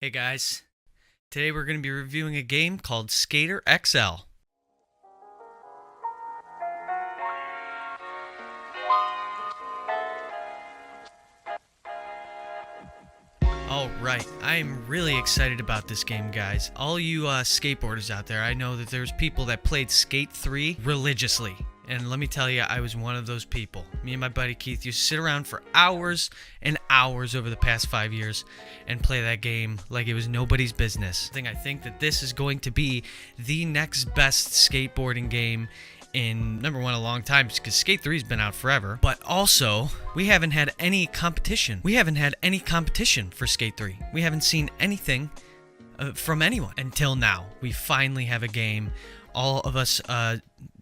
Hey guys, today we're going to be reviewing a game called Skater XL. Alright, I am really excited about this game, guys. All you skateboarders out there, I know that there's people that played Skate 3 religiously. And let me tell you, I was one of those people. Me and my buddy Keith used to sit around for hours and hours over the past 5 years and play that game like it was nobody's business. I think that this is going to be the next best skateboarding game in, number one, a long time, because Skate 3's been out forever, but also we haven't had any competition. We haven't had any competition for Skate 3. We haven't seen anything from anyone until now. We finally have a game. All of us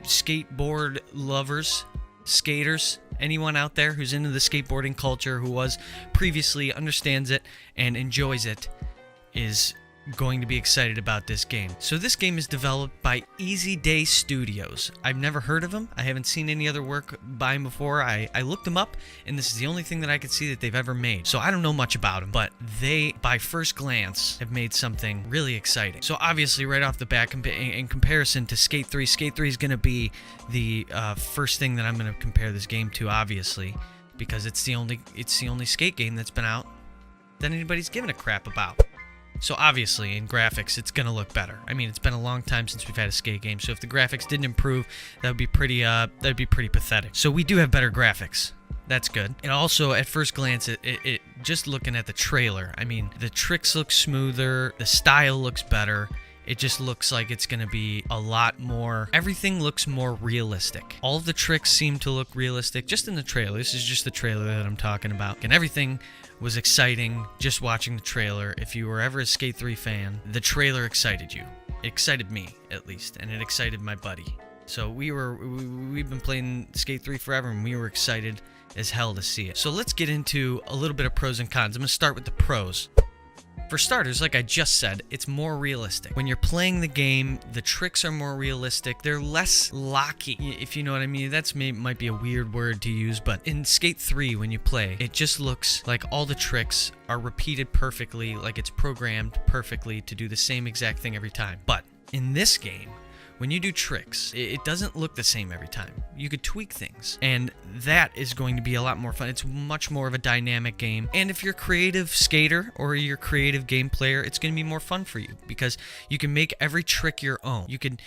skateboard lovers, skaters, anyone out there who's into the skateboarding culture, who was previously, understands it and enjoys it, is going to be excited about this game. So this game is developed by Easy Day Studios. I've never heard of them. I haven't seen any other work by them before. I looked them up, and this is the only thing that I could see that they've ever made. So I don't know much about them, but they, by first glance, have made something really exciting. So obviously, right off the bat, in comparison to Skate 3, Skate 3 is going to be the first thing that I'm going to compare this game to, obviously, because it's the only skate game that's been out that anybody's given a crap about. So obviously, in graphics, it's going to look better. I mean, it's been a long time since we've had a skate game, so if the graphics didn't improve, that would be pretty pathetic. So we do have better graphics. That's good. And also, at first glance, it just looking at the trailer, I mean, the tricks look smoother, the style looks better. It just looks like it's going to be a lot more. Everything looks more realistic. All of the tricks seem to look realistic just in the trailer. This is just the trailer that I'm talking about. And everything was exciting just watching the trailer. If you were ever a Skate 3 fan, the trailer excited you. It excited me, at least, and it excited my buddy. So we've been playing Skate 3 forever, and we were excited as hell to see it. So let's get into a little bit of pros and cons. I'm going to start with the pros. For starters, like I just said, it's more realistic. When you're playing the game, the tricks are more realistic. They're less locky, if you know what I mean. Might be a weird word to use, but in Skate 3, when you play, it just looks like all the tricks are repeated perfectly, like it's programmed perfectly to do the same exact thing every time. But in this game, when you do tricks, it doesn't look the same every time. You could tweak things, and that is going to be a lot more fun. It's much more of a dynamic game, and if you're a creative skater or you're a creative game player, it's going to be more fun for you because you can make every trick your own. You could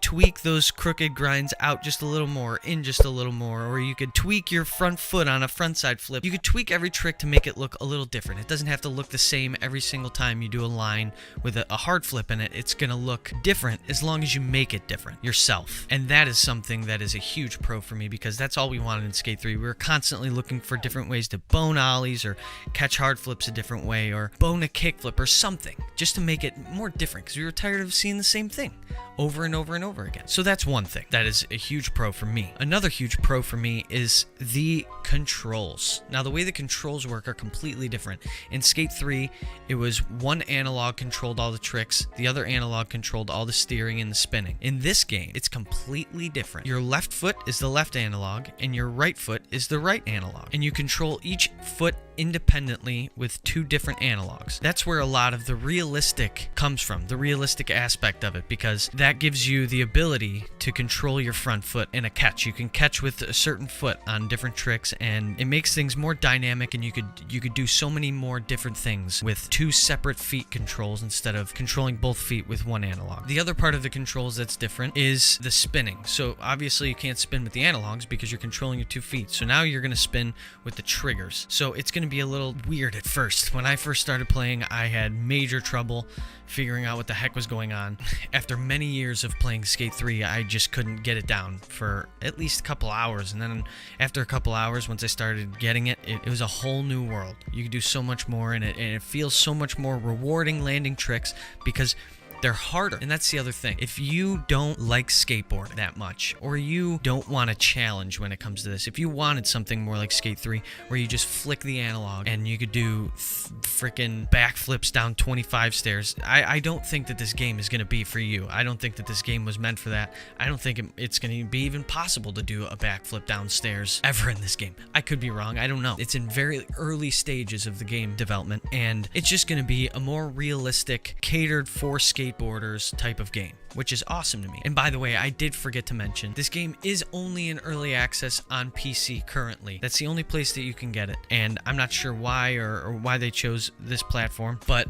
tweak those crooked grinds out just a little more, in just a little more, or you could tweak your front foot on a frontside flip. You could tweak every trick to make it look a little different. It doesn't have to look the same every single time you do a line with a hard flip in it. It's going to look different as long as you make it different yourself. And that is something that is a huge pro for me because that's all we wanted in Skate 3. We were constantly looking for different ways to bone ollies or catch hard flips a different way or bone a kickflip or something just to make it more different because we were tired of seeing the same thing over and over and over again. So that's one thing. That is a huge pro for me. Another huge pro for me is the controls. Now, the way the controls work are completely different. In Skate 3, it was one analog controlled all the tricks, the other analog controlled all the steering and the spinning. In this game, it's completely different. Your left foot is the left analog, and your right foot is the right analog. And you control each foot independently with two different analogs. That's where a lot of the realistic comes from, the realistic aspect of it, because that gives you the ability to control your front foot in a catch. You can catch with a certain foot on different tricks, and it makes things more dynamic, and you could do so many more different things with two separate feet controls instead of controlling both feet with one analog. The other part of the controls that's different is the spinning. So obviously you can't spin with the analogs because you're controlling your 2 feet. So now you're going to spin with the triggers. So it's going to be a little weird at first. When I first started playing, I had major trouble figuring out what the heck was going on. After many years of playing Skate 3, I just couldn't get it down for at least a couple hours. And then after a couple hours, once I started getting it, it was a whole new world. You can do so much more in it, and it feels so much more rewarding landing tricks because they're harder. And that's the other thing. If you don't like skateboard that much, or you don't want a challenge when it comes to this, if you wanted something more like Skate 3, where you just flick the analog and you could do freaking backflips down 25 stairs, I don't think that this game is going to be for you. I don't think that this game was meant for that. I don't think it's going to be even possible to do a backflip downstairs ever in this game. I could be wrong. I don't know. It's in very early stages of the game development, and it's just going to be a more realistic, catered for skateboarders type of game, which is awesome to me. And by the way, I did forget to mention, this game is only in early access on PC currently. That's the only place that you can get it, and I'm not sure why or why they chose this platform, but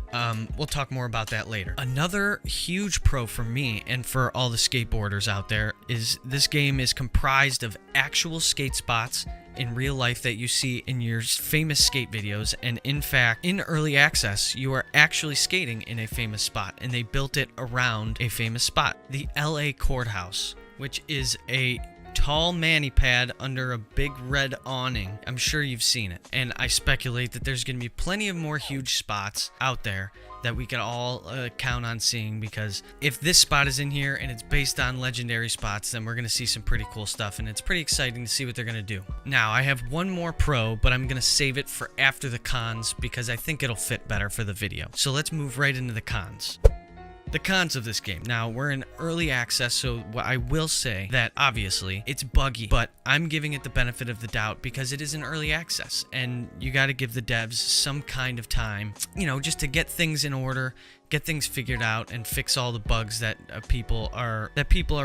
we'll talk more about that later. Another huge pro for me and for all the skateboarders out there is this game is comprised of actual skate spots in real life that you see in your famous skate videos, and in fact, in early access, you are actually skating in a famous spot, and they built it around a famous spot, the LA Courthouse, which is a tall mani pad under a big red awning. I'm sure you've seen it, and I speculate that there's going to be plenty of more huge spots out there that we can all count on seeing, because if this spot is in here and it's based on legendary spots, then we're going to see some pretty cool stuff, and it's pretty exciting to see what they're going to do. Now, I have one more pro, but I'm going to save it for after the cons because I think it'll fit better for the video. So let's move right into the cons. The cons of this game. Now, we're in early access, so I will say that obviously it's buggy, but I'm giving it the benefit of the doubt because it is in early access, and you got to give the devs some kind of time, you know, just to get things in order, get things figured out, and fix all the bugs that people are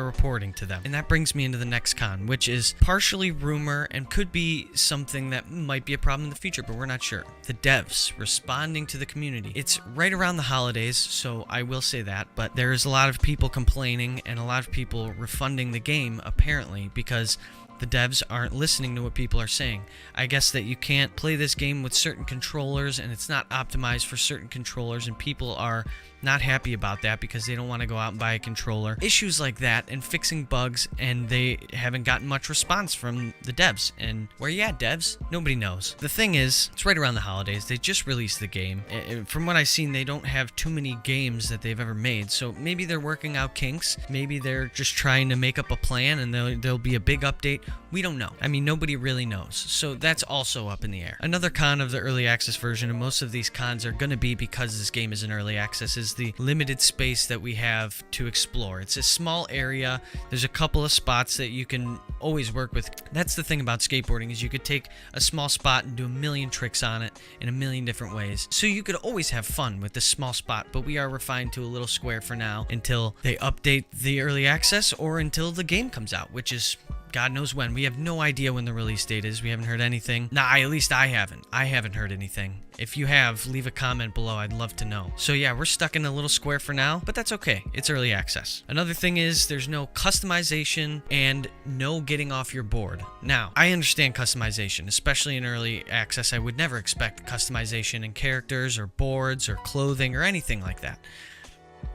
reporting to them. And that brings me into the next con, which is partially rumor and could be something that might be a problem in the future, but we're not sure. The devs responding to the community. It's right around the holidays, so I will say that, but there's a lot of people complaining and a lot of people refunding the game, apparently, because the devs aren't listening to what people are saying. I guess that you can't play this game with certain controllers, and it's not optimized for certain controllers, and people are not happy about that because they don't want to go out and buy a controller. Issues like that, and fixing bugs, and they haven't gotten much response from the devs. And where you at, devs? Nobody knows. The thing is, it's right around the holidays. They just released the game. From what I've seen, they don't have too many games that they've ever made, so maybe they're working out kinks. Maybe they're just trying to make up a plan, and there'll be a big update. We don't know. I mean, nobody really knows. So that's also up in the air. Another con of the early access version, and most of these cons are going to be because this game is in early access, is the limited space that we have to explore. It's a small area. There's a couple of spots that you can always work with. That's the thing about skateboarding, is you could take a small spot and do a million tricks on it in a million different ways. So you could always have fun with this small spot, but we are refined to a little square for now until they update the early access or until the game comes out, which is God knows when. We have no idea when the release date is. We haven't heard anything. Nah, at least I haven't. I haven't heard anything. If you have, leave a comment below. I'd love to know. So yeah, we're stuck in a little square for now, but that's okay. It's early access. Another thing is there's no customization and no getting off your board. Now, I understand customization, especially in early access. I would never expect customization in characters or boards or clothing or anything like that.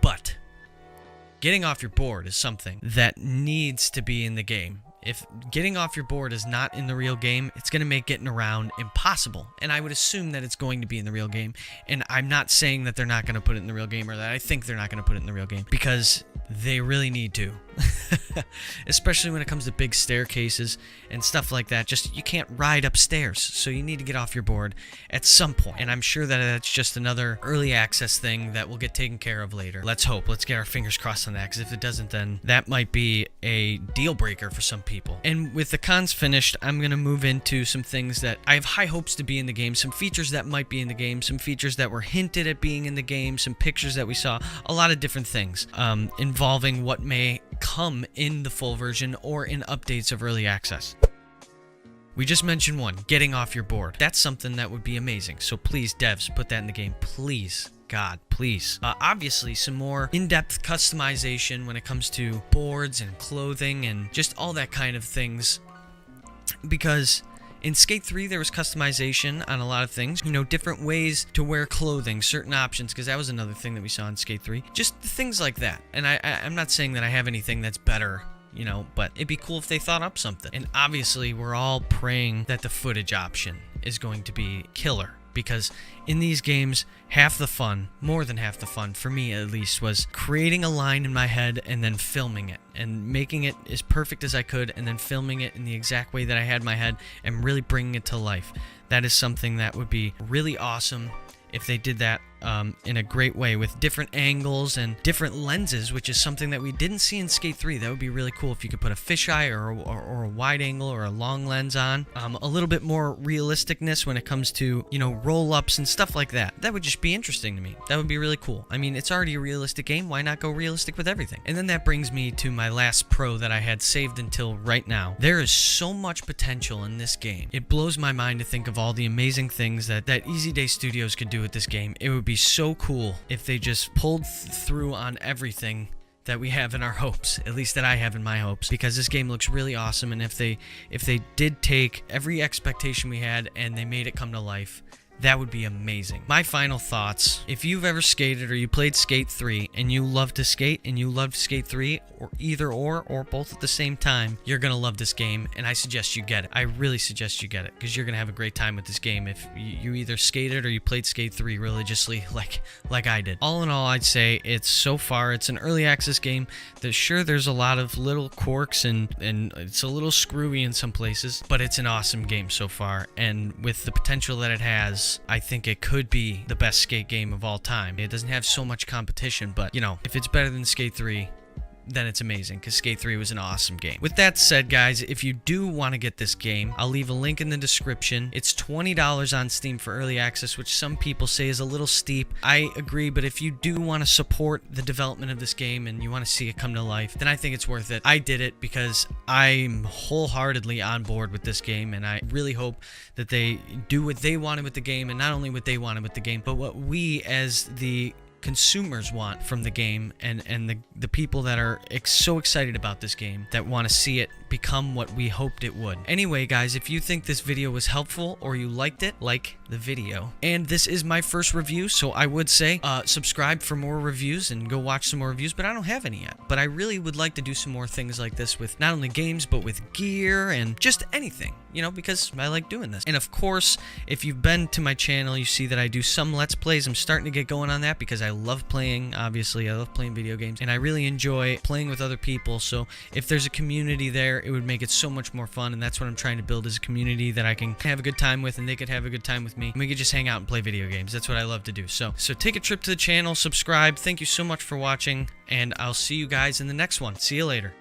But getting off your board is something that needs to be in the game. If getting off your board is not in the real game, it's going to make getting around impossible. And I would assume that it's going to be in the real game. And I'm not saying that they're not going to put it in the real game, or that I think they're not going to put it in the real game, because they really need to. Especially when it comes to big staircases and stuff like that. Just, you can't ride upstairs, so you need to get off your board at some point. And I'm sure that that's just another early access thing that will get taken care of later. Let's hope. Let's get our fingers crossed on that, because if it doesn't, then that might be a deal breaker for some people. And with the cons finished, I'm going to move into some things that I have high hopes to be in the game, some features that might be in the game, some features that were hinted at being in the game, some pictures that we saw, a lot of different things involving what may come in the full version or in updates of early access. We just mentioned one, getting off your board. That's something that would be amazing. So please, devs, put that in the game. Please. God, please. Obviously, some more in-depth customization when it comes to boards and clothing and just all that kind of things. Because in Skate 3, there was customization on a lot of things. You know, different ways to wear clothing, certain options, because that was another thing that we saw in Skate 3. Just things like that. And I'm not saying that I have anything that's better, you know, but it'd be cool if they thought up something. And obviously, we're all praying that the footage option is going to be killer, because in these games, half the fun, more than half the fun, for me at least, was creating a line in my head and then filming it and making it as perfect as I could and then filming it in the exact way that I had in my head and really bringing it to life. That is something that would be really awesome if they did that in a great way with different angles and different lenses, which is something that we didn't see in Skate 3. That would be really cool if you could put a fisheye or a wide angle or a long lens on. A little bit more realisticness when it comes to, roll-ups and stuff like that. That would just be interesting to me. That would be really cool. I mean, it's already a realistic game. Why not go realistic with everything? And then that brings me to my last pro that I had saved until right now. There is so much potential in this game. It blows my mind to think of all the amazing things that Easy Day Studios could do with this game. It would be so cool if they just pulled through on everything that we have in our hopes, at least that I have in my hopes, because this game looks really awesome. And if they did take every expectation we had and they made it come to life, that would be amazing. My final thoughts: if you've ever skated or you played Skate 3 and you love to skate and you loved Skate 3, or either or both at the same time, you're gonna love this game, and I suggest you get it. I really suggest you get it, because you're gonna have a great time with this game if you either skated or you played Skate 3 religiously like I did. All in all, I'd say it's an early access game. There's a lot of little quirks and it's a little screwy in some places, but it's an awesome game so far, and with the potential that it has, I think it could be the best skate game of all time. It doesn't have so much competition, but if it's better than Skate 3, then it's amazing, because Skate 3 was an awesome game. With that said, guys, if you do want to get this game, I'll leave a link in the description. It's $20 on Steam for early access, which some people say is a little steep. I agree, but if you do want to support the development of this game and you want to see it come to life, then I think it's worth it. I did it because I'm wholeheartedly on board with this game, and I really hope that they do what they wanted with the game, and not only what they wanted with the game, but what we as the consumers want from the game, and the people that are so excited about this game, that want to see it become what we hoped it would. Anyway, guys, if you think this video was helpful or you liked it, like the video. And this is my first review, so I would say subscribe for more reviews and go watch some more reviews, but I don't have any yet. But I really would like to do some more things like this with not only games, but with gear and just anything, because I like doing this. And of course, if you've been to my channel, you see that I do some Let's Plays. I'm starting to get going on that because I love playing, obviously. I love playing video games, and I really enjoy playing with other people. So if there's a community there, it would make it so much more fun, and that's what I'm trying to build, is a community that I can have a good time with, and they could have a good time with me, and we could just hang out and play video games. That's what I love to do. So take a trip to the channel, subscribe. Thank you so much for watching, and I'll see you guys in the next one. See you later.